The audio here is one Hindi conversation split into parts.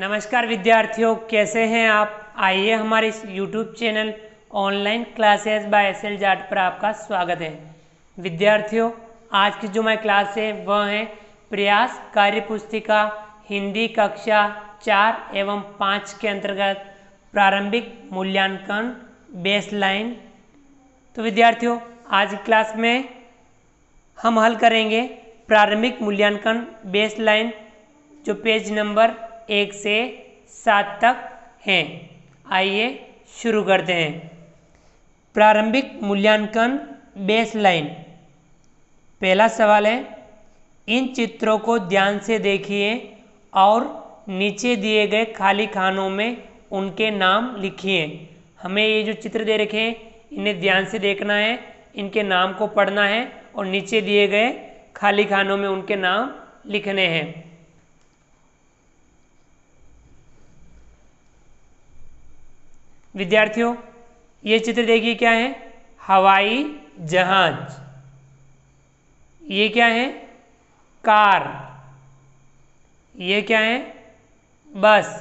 नमस्कार विद्यार्थियों, कैसे हैं आप। आइए हमारे इस YouTube channel online classes bye SL. Jat पर आपका स्वागत है। विद्यार्थियों, आज की जो हमारी क्लास है वह है प्रयास कार्य पुस्तिका हिंदी कक्षा 4 एवं 5 के अंतर्गत प्रारंभिक मूल्यांकन बेसलाइन। तो विद्यार्थियों, आज की क्लास में हम हल करेंगे प्रारंभिक मूल्यांकन बेसलाइन, जो पेज नंबर 1 से 7 तक हैं। आइए शुरू करते हैं। प्रारंभिक मूल्यांकन बेसलाइन। पहला सवाल है, इन चित्रों को ध्यान से देखिए और नीचे दिए गए खाली खानों में उनके नाम लिखिए। हमें ये जो चित्र दे रखे हैं इन्हें ध्यान से देखना है, इनके नाम को पढ़ना है और नीचे दिए गए खाली खानों में उनके नाम लिखने हैं। विद्यार्थियों, ये चित्र देखिए, क्या है? हवाई जहाज। ये क्या है? कार। ये क्या है? बस।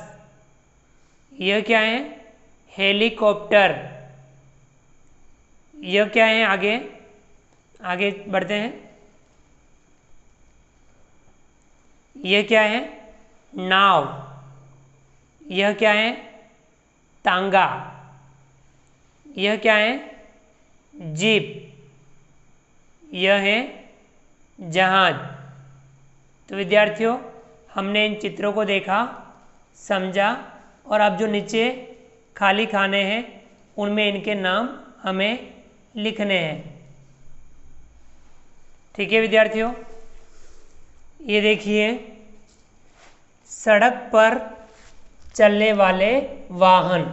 यह क्या है? हेलीकॉप्टर। यह क्या है? आगे आगे बढ़ते हैं। यह क्या है? नाव। यह क्या है? तांगा। यह क्या है? जीप। यह है जहाज। तो विद्यार्थियों, हमने इन चित्रों को देखा, समझा और अब जो नीचे खाली खाने हैं उनमें इनके नाम हमें लिखने हैं। ठीक है विद्यार्थियों, ये देखिए, सड़क पर चलने वाले वाहन।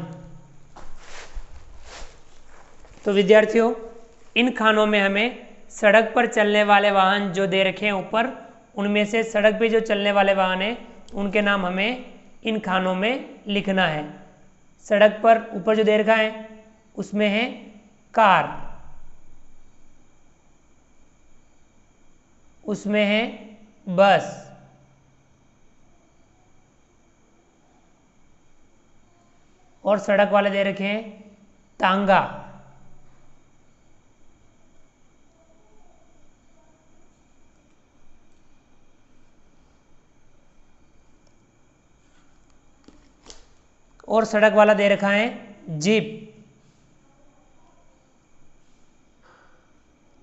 तो विद्यार्थियों, इन खानों में हमें सड़क पर चलने वाले वाहन जो दे रखे हैं ऊपर, उनमें से सड़क पे जो चलने वाले वाहन हैं उनके नाम हमें इन खानों में लिखना है। सड़क पर ऊपर जो दे रखा है उसमें है कार, उसमें है बस, और सड़क वाले दे रखे हैं तांगा। और सड़क वाला दे रखा है जीप।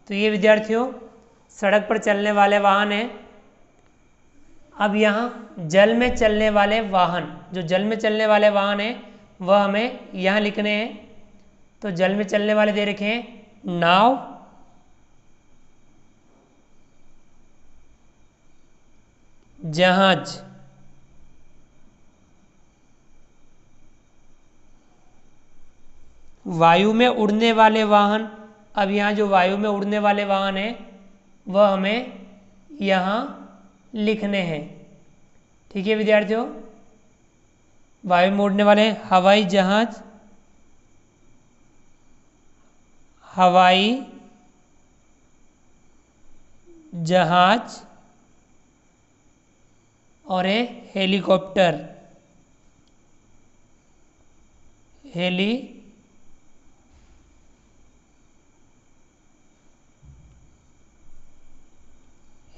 तो ये विद्यार्थियों सड़क पर चलने वाले वाहन हैं। अब यहाँ जल में चलने वाले वाहन, जो जल में चलने वाले वाहन हैं वह हमें यहाँ लिखने हैं। तो जल में चलने वाले दे रखे हैं नाव, जहाज, वायु में उड़ने वाले वाहन। अब यहाँ जो वायु में उड़ने वाले वाहन हैं वह हमें यहाँ लिखने हैं। ठीक है विद्यार्थियों, वायु में उड़ने वाले हवाई जहाज, हवाई जहाज और है हेलीकॉप्टर,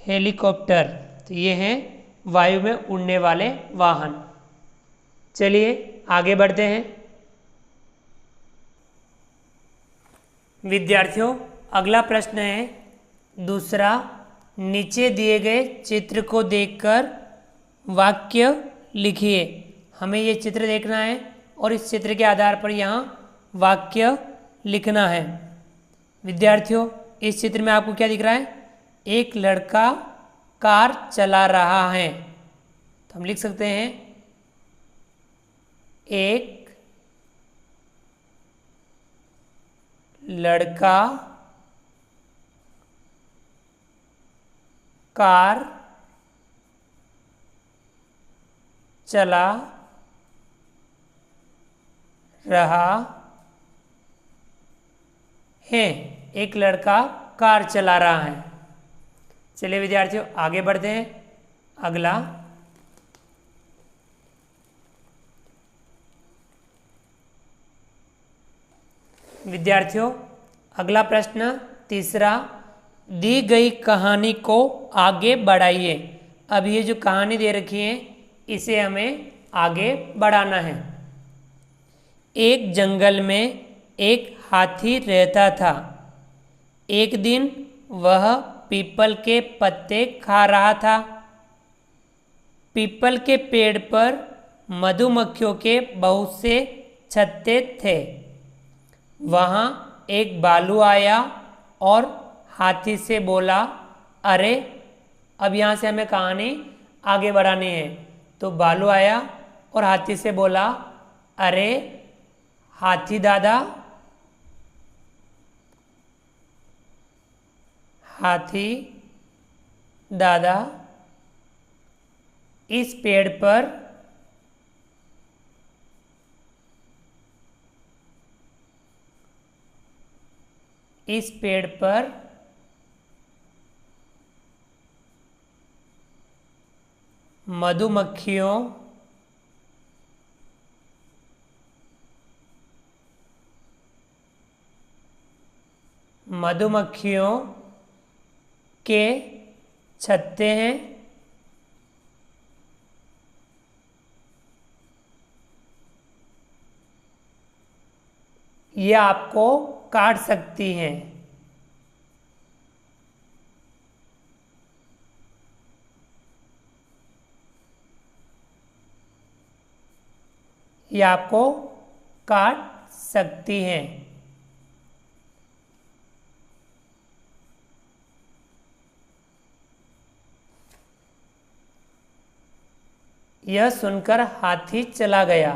हेलीकॉप्टर। तो ये हैं वायु में उड़ने वाले वाहन। चलिए आगे बढ़ते हैं। विद्यार्थियों, अगला प्रश्न है दूसरा, नीचे दिए गए चित्र को देखकर वाक्य लिखिए। हमें ये चित्र देखना है और इस चित्र के आधार पर यहाँ वाक्य लिखना है। विद्यार्थियों, इस चित्र में आपको क्या दिख रहा है? एक लड़का कार चला रहा है। तो हम लिख सकते हैं एक लड़का कार चला रहा है। एक लड़का कार चला रहा है। चलिए विद्यार्थियों आगे बढ़ते हैं। अगला, विद्यार्थियों अगला प्रश्न तीसरा, दी गई कहानी को आगे बढ़ाइए। अब ये जो कहानी दे रखी है इसे हमें आगे बढ़ाना है। एक जंगल में एक हाथी रहता था। एक दिन वह पीपल के पत्ते खा रहा था। पीपल के पेड़ पर मधुमक्खियों के बहुत से छत्ते थे। वहाँ एक भालू आया और हाथी से बोला, अरे, अब यहाँ से हमें कहानी आगे बढ़ानी है। तो भालू आया और हाथी से बोला, अरे हाथी दादा, हाथी दादा, इस पेड़ पर मधुमक्खियों के छत्ते हैं। ये आपको काट सकती हैं। ये आपको काट सकती हैं। यह सुनकर हाथी चला गया।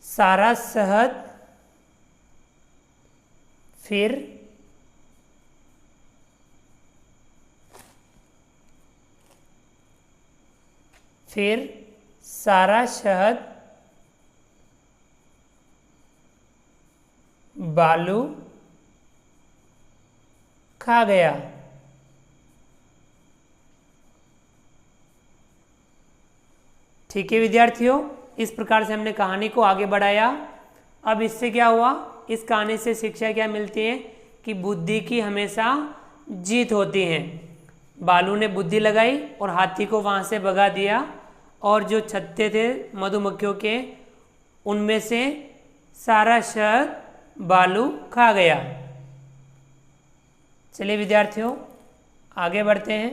सारा शहद फिर सारा शहद भालू खा गया। ठीक है विद्यार्थियों, इस प्रकार से हमने कहानी को आगे बढ़ाया। अब इससे क्या हुआ, इस कहानी से शिक्षा क्या मिलती है कि बुद्धि की हमेशा जीत होती है। भालू ने बुद्धि लगाई और हाथी को वहाँ से भगा दिया, और जो छत्ते थे मधुमक्खियों के उनमें से सारा शहद भालू खा गया। चलिए विद्यार्थियों आगे बढ़ते हैं।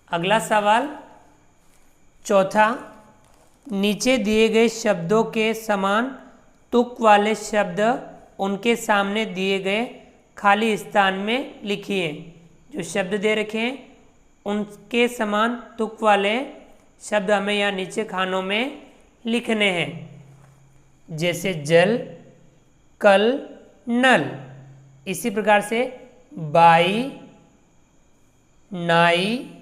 अगला सवाल चौथा, नीचे दिए गए शब्दों के समान तुक वाले शब्द उनके सामने दिए गए खाली स्थान में लिखिए। जो शब्द दे रखे हैं उनके समान तुक वाले शब्द हमें यहाँ नीचे खानों में लिखने हैं। जैसे जल, कल, नल। इसी प्रकार से बाई, नाई,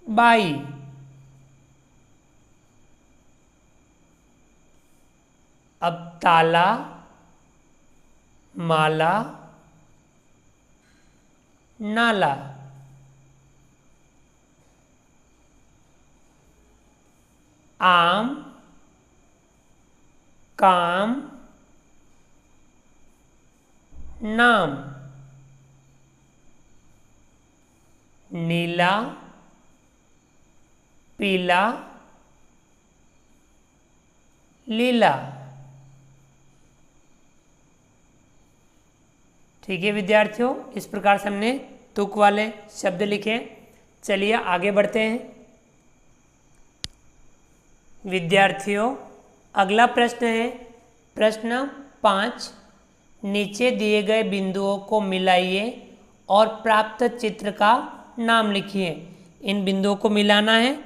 बाई। अब ताला, माला, नाला। आम, काम, नाम। नीला, पीला, लीला। ठीक है विद्यार्थियों, इस प्रकार से हमने तुक वाले शब्द लिखे। चलिए आगे बढ़ते हैं। विद्यार्थियों अगला प्रश्न है प्रश्न 5। नीचे दिए गए बिंदुओं को मिलाइए और प्राप्त चित्र का नाम लिखिए। इन बिंदुओं को मिलाना है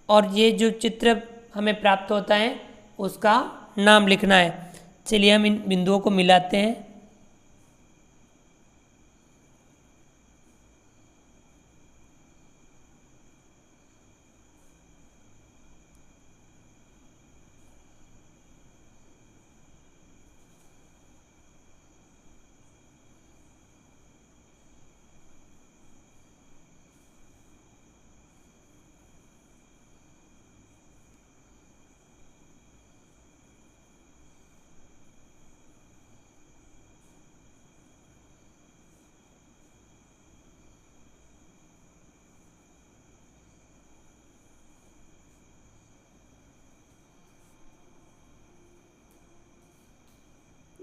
और ये जो चित्र हमें प्राप्त होता है उसका नाम लिखना है। चलिए हम इन बिंदुओं को मिलाते हैं।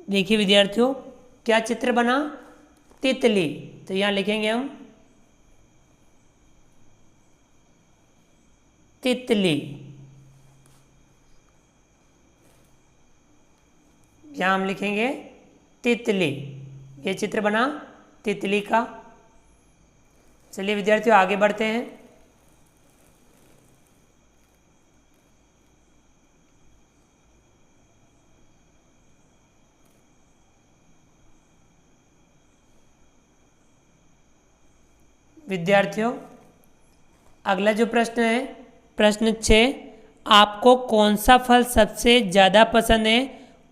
देखिए विद्यार्थियों, क्या चित्र बना? तितली। तो यहाँ लिखेंगे हम तितली। यहाँ हम लिखेंगे तितली। ये चित्र बना तितली का। चलिए विद्यार्थियों आगे बढ़ते हैं। विद्यार्थियों अगला जो प्रश्न है, प्रश्न 6, आपको कौन सा फल सबसे ज़्यादा पसंद है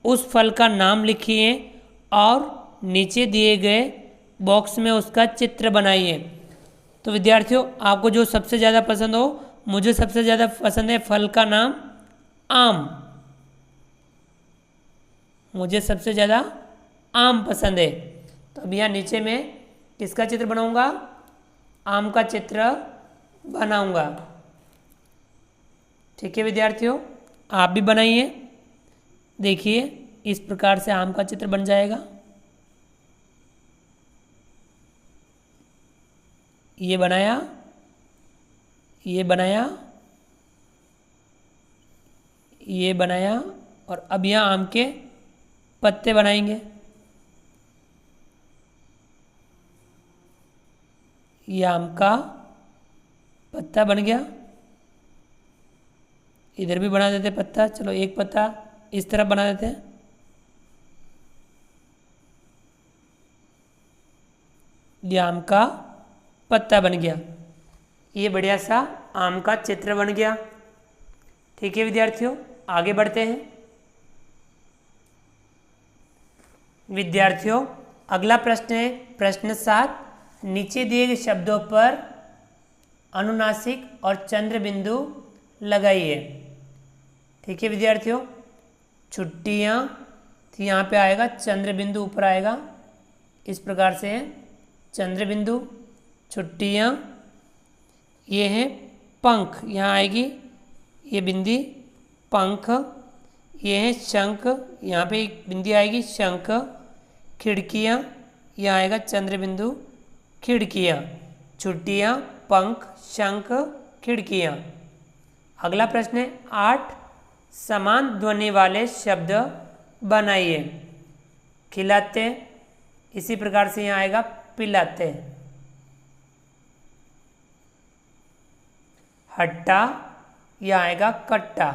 उस फल का नाम लिखिए और नीचे दिए गए बॉक्स में उसका चित्र बनाइए। तो विद्यार्थियों आपको जो सबसे ज़्यादा पसंद हो, मुझे सबसे ज़्यादा पसंद है फल का नाम आम। मुझे सबसे ज़्यादा आम पसंद है। तो अब यहाँ नीचे में किसका चित्र बनाऊंगा? आम का चित्र बनाऊंगा। ठीक है विद्यार्थियों, आप भी बनाइए। देखिए इस प्रकार से आम का चित्र बन जाएगा। ये बनाया, ये बनाया, ये बनाया, और अब यहाँ आम के पत्ते बनाएंगे। ये आम का पत्ता बन गया। इधर भी बना देते पत्ता। चलो एक पत्ता इस तरफ बना देते हैं। ये आम का पत्ता बन गया। ये बढ़िया सा आम का चित्र बन गया। ठीक है विद्यार्थियों आगे बढ़ते हैं। विद्यार्थियों अगला प्रश्न है प्रश्न 7, नीचे दिए गए शब्दों पर अनुनासिक और चंद्र बिंदु लगाइए। ठीक है विद्यार्थियों, छुट्टियाँ, तो यहाँ पे आएगा चंद्र बिंदु, ऊपर आएगा इस प्रकार से है चंद्र बिंदु, छुट्टियाँ। ये है पंख, यहाँ आएगी ये बिंदी पंख। ये है शंख, यहाँ पे एक बिंदी आएगी शंख। खिड़कियाँ, यहाँ आएगा चंद्र बिंदु, खिड़कियाँ। छुट्टियाँ, पंख, शंख, खिड़कियाँ। अगला प्रश्न है 8, समान ध्वनि वाले शब्द बनाइए। खिलाते, इसी प्रकार से यहाँ आएगा पिलाते। हट्टा, यह आएगा कट्टा।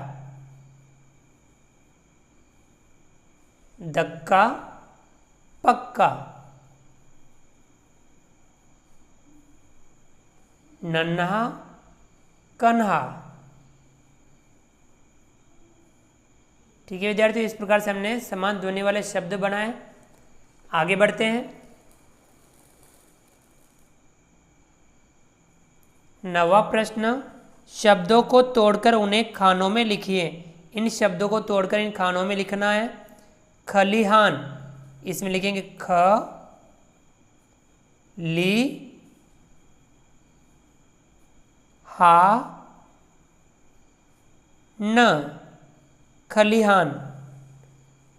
धक्का, पक्का। नन्हा, कन्हा। ठीक है विद्यार्थियों, इस प्रकार से हमने समान ध्वनि वाले शब्द बनाए। आगे बढ़ते हैं। 9वां प्रश्न, शब्दों को तोड़कर उन्हें खानों में लिखिए। इन शब्दों को तोड़कर इन खानों में लिखना है। खलिहान, इसमें लिखेंगे ख, ली, हा, न, खलिहान।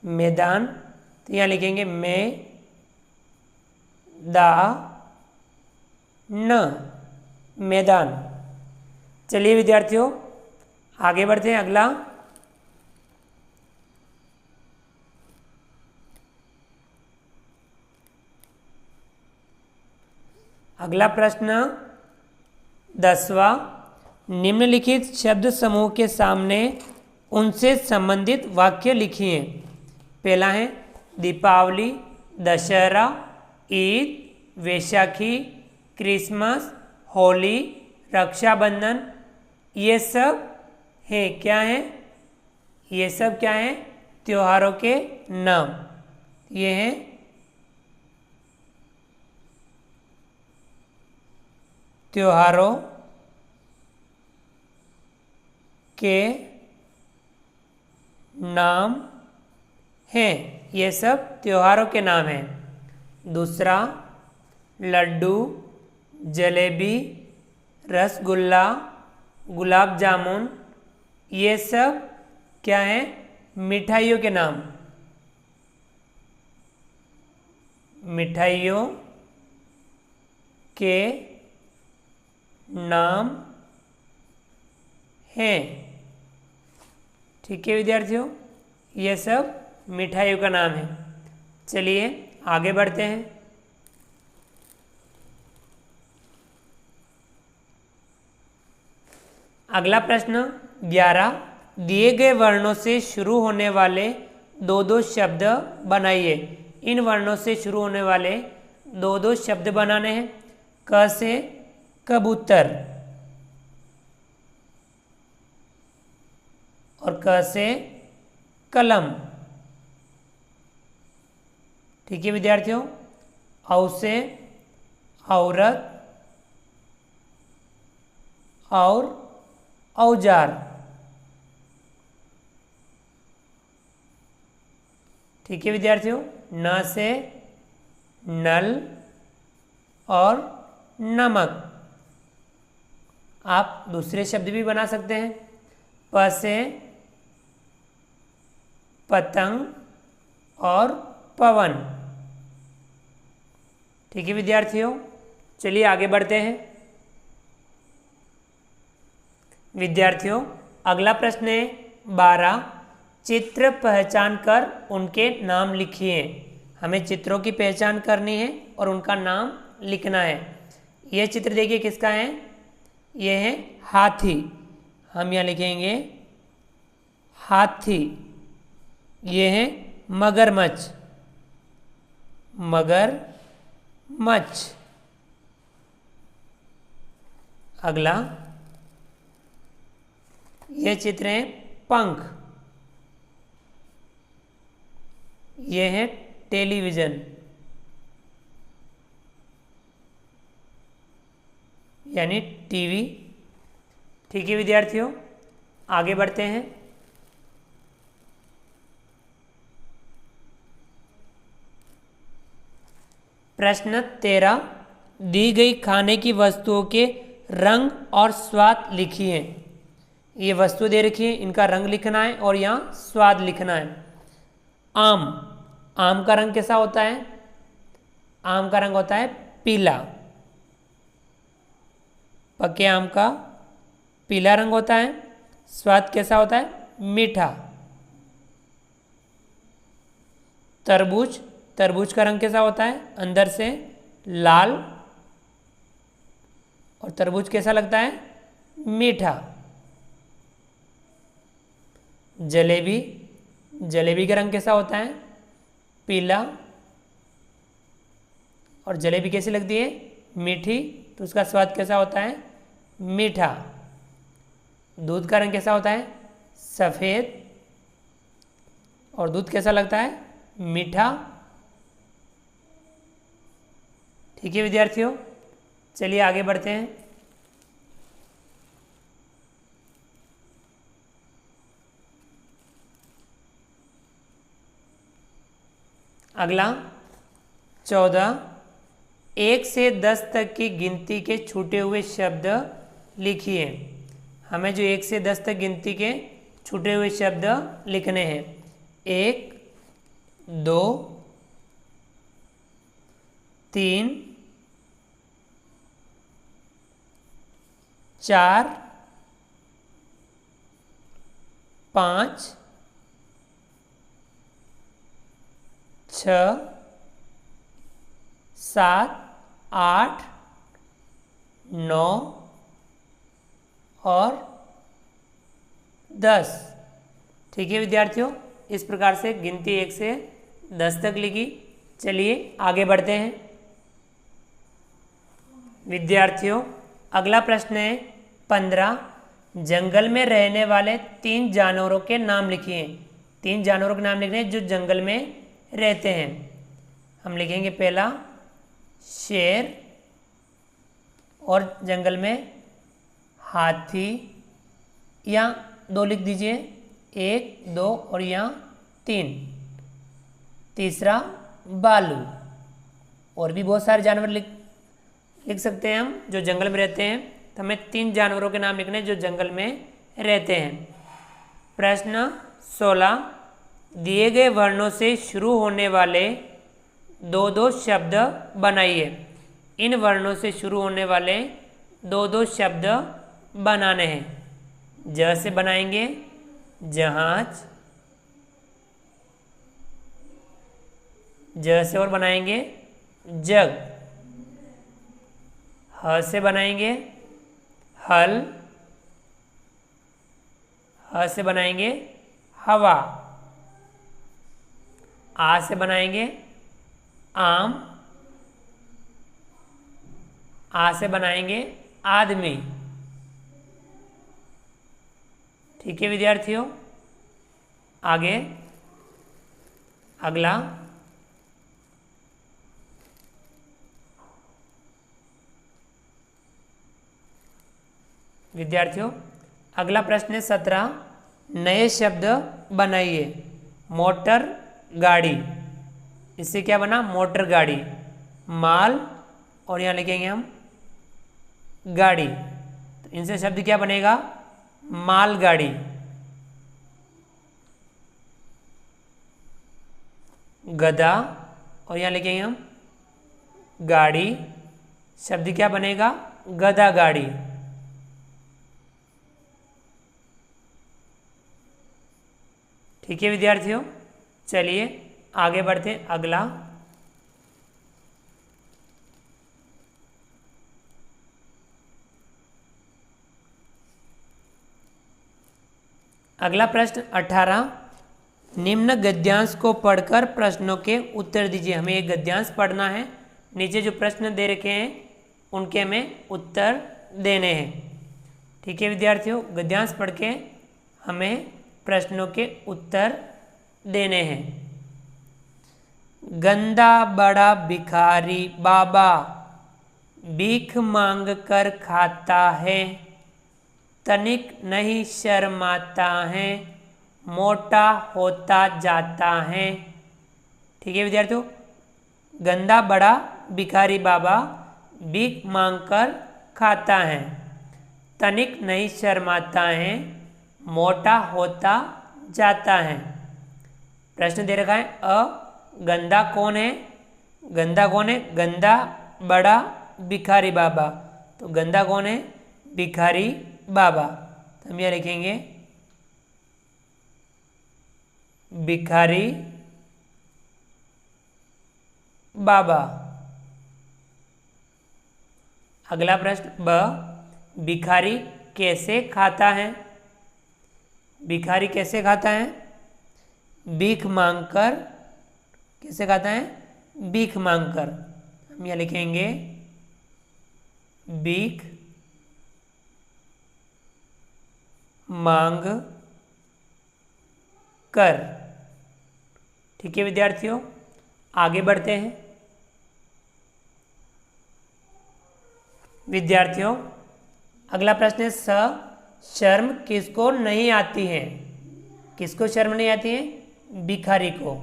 मैदान, तो यहाँ लिखेंगे में, दा, न, मैदान। चलिए विद्यार्थियों आगे बढ़ते हैं। अगला प्रश्न 10वां, निम्नलिखित शब्द समूह के सामने उनसे संबंधित वाक्य लिखिए। पहला है दीपावली, दशहरा, ईद, वैशाखी, क्रिसमस, होली, रक्षाबंधन। ये सब हैं क्या हैं? ये सब क्या हैं? त्योहारों के नाम। ये हैं त्योहारों के नाम हैं। ये सब त्योहारों के नाम हैं। दूसरा, लड्डू, जलेबी, रसगुल्ला, गुलाब जामुन। ये सब क्या हैं? मिठाइयों के नाम। मिठाइयों के नाम हैं। ठीक है विद्यार्थियों, ये सब मिठाइयों का नाम है। चलिए आगे बढ़ते हैं। अगला प्रश्न 11, दिए गए वर्णों से शुरू होने वाले दो दो शब्द बनाइए। इन वर्णों से शुरू होने वाले दो दो शब्द बनाने हैं। क से कबूतर और क से कलम। ठीक है विद्यार्थियों, औ से औरत और औजार। ठीक है विद्यार्थियों, न से नल और नमक। आप दूसरे शब्द भी बना सकते हैं। प से पतंग और पवन। ठीक है विद्यार्थियों, चलिए आगे बढ़ते हैं। विद्यार्थियों अगला प्रश्न है 12, चित्र पहचान कर उनके नाम लिखिए। हमें चित्रों की पहचान करनी है और उनका नाम लिखना है। यह चित्र देखिए किसका है, यह है हाथी। हम यहाँ लिखेंगे हाथी। यह है मगरमच्छ, मगरमच्छ। अगला यह चित्र है पंख। यह है टेलीविज़न यानी टीवी। ठीक है विद्यार्थियों, आगे बढ़ते हैं। प्रश्न 13, दी गई खाने की वस्तुओं के रंग और स्वाद लिखिए। ये वस्तु दे रखी है, इनका रंग लिखना है और यहाँ स्वाद लिखना है। आम, आम का रंग कैसा होता है, आम का रंग होता है पीला। पके आम का पीला रंग होता है। स्वाद कैसा होता है, मीठा। तरबूज, तरबूज का रंग कैसा होता है, अंदर से लाल और तरबूज कैसा लगता है, मीठा। जलेबी, जलेबी का रंग कैसा होता है, पीला। और जलेबी कैसी लगती है, मीठी, तो उसका स्वाद कैसा होता है, मीठा। दूध का रंग कैसा होता है, सफ़ेद, और दूध कैसा लगता है, मीठा। ठीक है विद्यार्थियों, चलिए आगे बढ़ते हैं। अगला 14, 1 से 10 तक की गिनती के छूटे हुए शब्द लिखिए। हमें जो 1 से 10 तक गिनती के छूटे हुए शब्द लिखने हैं। 1, 2, 3, 4, 5, 6, 7, 8, 9 और 10। ठीक है विद्यार्थियों, इस प्रकार से गिनती 1 से 10 तक लिखी। चलिए आगे बढ़ते हैं। विद्यार्थियों अगला प्रश्न है 15, जंगल में रहने वाले 3 जानवरों के नाम लिखिए। 3 जानवरों के नाम लिखने हैं जो जंगल में रहते हैं। हम लिखेंगे पहला शेर, और जंगल में हाथी, या 2 लिख दीजिए, 1, 2 और यहाँ 3। तीसरा भालू, और भी बहुत सारे जानवर लिख सकते हैं हम जो जंगल में रहते हैं। तो हमें 3 जानवरों के नाम लिखने जो जंगल में रहते हैं। प्रश्न 16, दिए गए वर्णों से शुरू होने वाले दो दो शब्द बनाइए। इन वर्णों से शुरू होने वाले दो दो शब्द बनाने हैं। ज से बनाएंगे जहाज, ज से और बनाएंगे जग, ह से बनाएंगे हल, ह से बनाएंगे हवा, आ से बनाएंगे आम, आ से बनाएंगे आदमी। ठीक है विद्यार्थियों, आगे अगला विद्यार्थियों अगला प्रश्न है 17। नए शब्द बनाइए। मोटर गाड़ी, इससे क्या बना मोटर गाड़ी। माल और यहाँ लिखेंगे हम गाड़ी, तो इनसे शब्द क्या बनेगा मालगाड़ी। गधा और यहाँ लिखेंगे हम गाड़ी, शब्द क्या बनेगा गधा गाड़ी। ठीक है विद्यार्थियों, चलिए आगे बढ़ते हैं। अगला अगला प्रश्न 18। निम्न गद्यांश को पढ़कर प्रश्नों के उत्तर दीजिए। हमें एक गद्यांश पढ़ना है, नीचे जो प्रश्न दे रखे हैं उनके हमें उत्तर देने हैं। ठीक है विद्यार्थियों, गद्यांश पढ़ के हमें प्रश्नों के उत्तर देने हैं। गंदा बड़ा भिखारी बाबा भीख मांग कर खाता है, तनिक नहीं शर्माता है, मोटा होता जाता है। ठीक है विद्यार्थियों, गंदा बड़ा भिखारी बाबा भीख मांग कर खाता है, तनिक नहीं शर्माता है, मोटा होता जाता है। प्रश्न दे रखा है गंदा कौन है। गंदा कौन है, गंदा बड़ा भिखारी बाबा, तो गंदा कौन है भिखारी बाबा। तो हम यह लिखेंगे भिखारी बाबा। अगला प्रश्न ब, भिखारी कैसे खाता है। भिखारी कैसे खाता है, भीख मांगकर। कैसे खाता है, भीख मांगकर। हम यह लिखेंगे भीख मांग कर। ठीक है विद्यार्थियों, आगे बढ़ते हैं। विद्यार्थियों अगला प्रश्न है शर्म किसको नहीं आती है। किसको शर्म नहीं आती है, भिखारी को।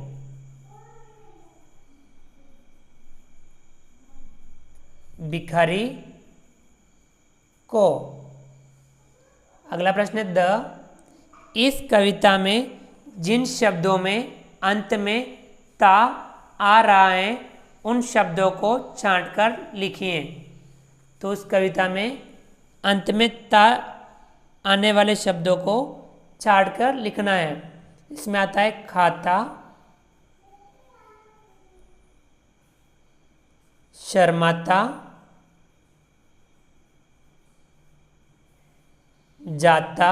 भिखारी को। अगला प्रश्न है इस कविता में जिन शब्दों में अंत में ता आ रहा है उन शब्दों को छांटकर लिखिए। तो उस कविता में अंत में ता आने वाले शब्दों को छांटकर लिखना है। इसमें आता है खाता, शर्माता, जाता।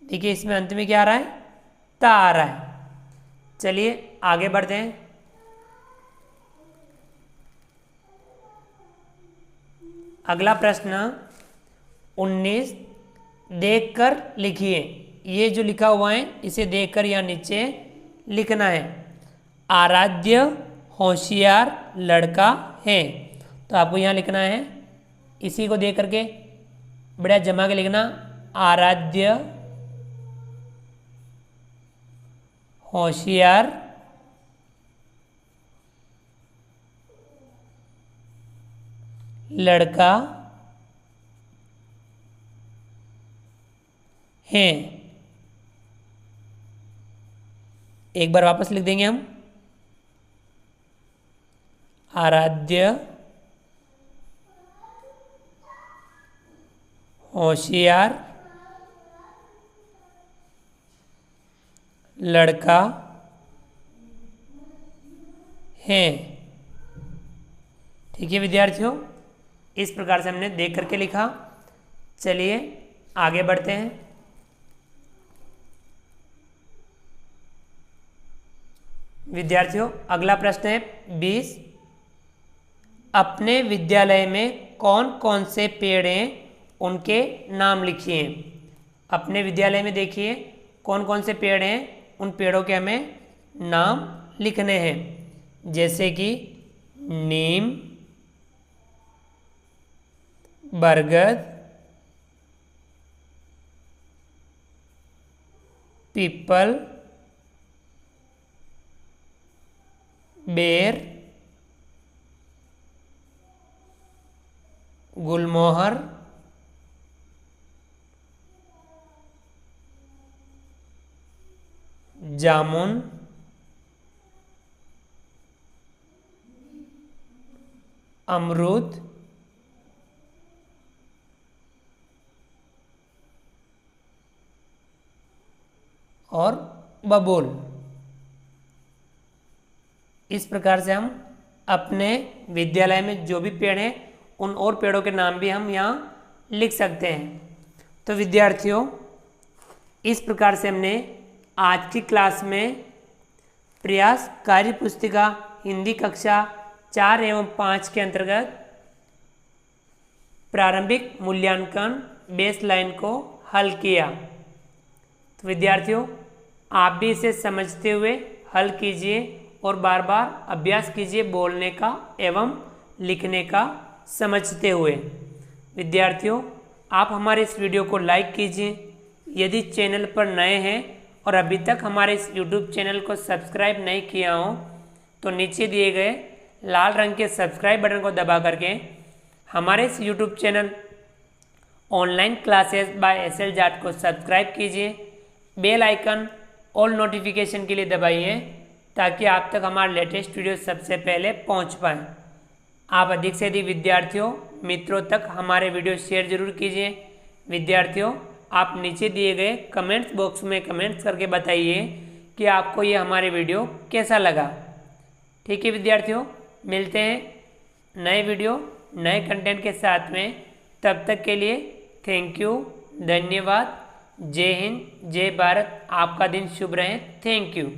देखिए इसमें अंत में क्या आ रहा है, ता आ रहा है। चलिए आगे बढ़ते हैं। अगला प्रश्न 19, देखकर लिखिए। ये जो लिखा हुआ है इसे देखकर यहाँ नीचे लिखना है। आराध्य होशियार लड़का है, तो आपको यहाँ लिखना है इसी को देख करके बढ़िया जमा के लिखना। आराध्य होशियार लड़का है। एक बार वापस लिख देंगे हम। आराध्य, होशियार, लड़का है। ठीक है विद्यार्थियों, इस प्रकार से हमने देख करके लिखा। चलिए आगे बढ़ते हैं। विद्यार्थियों अगला प्रश्न है 20। अपने विद्यालय में कौन कौन से पेड़ हैं उनके नाम लिखिए। अपने विद्यालय में देखिए कौन कौन से पेड़ हैं, उन पेड़ों के हमें नाम लिखने हैं। जैसे कि नीम, बरगद, पीपल, बेर, गुलमोहर, जामुन, अमरूद, और बबूल। इस प्रकार से हम अपने विद्यालय में जो भी पेड़ हैं उन और पेड़ों के नाम भी हम यहाँ लिख सकते हैं। तो विद्यार्थियों इस प्रकार से हमने आज की क्लास में प्रयास कार्य पुस्तिका हिंदी कक्षा 4 एवं 5 के अंतर्गत प्रारंभिक मूल्यांकन बेसलाइन को हल किया। तो विद्यार्थियों आप भी इसे समझते हुए हल कीजिए और बार बार अभ्यास कीजिए बोलने का एवं लिखने का समझते हुए। विद्यार्थियों आप हमारे इस वीडियो को लाइक कीजिए। यदि चैनल पर नए हैं और अभी तक हमारे इस YouTube चैनल को सब्सक्राइब नहीं किया हो तो नीचे दिए गए लाल रंग के सब्सक्राइब बटन को दबा करके हमारे इस YouTube channel online classes bye SL Jat को सब्सक्राइब कीजिए। बेल आइकन ऑल नोटिफिकेशन के लिए दबाइए ताकि आप तक हमारा लेटेस्ट वीडियो सबसे पहले पहुंच पाए। आप अधिक से अधिक विद्यार्थियों मित्रों तक हमारे वीडियो शेयर जरूर कीजिए। विद्यार्थियों आप नीचे दिए गए कमेंट्स बॉक्स में कमेंट्स करके बताइए कि आपको ये हमारे वीडियो कैसा लगा। ठीक है विद्यार्थियों, मिलते हैं नए वीडियो नए कंटेंट के साथ में। तब तक के लिए थैंक यू, धन्यवाद। जय हिंद, जय भारत। आपका दिन शुभ रहे। Thank you.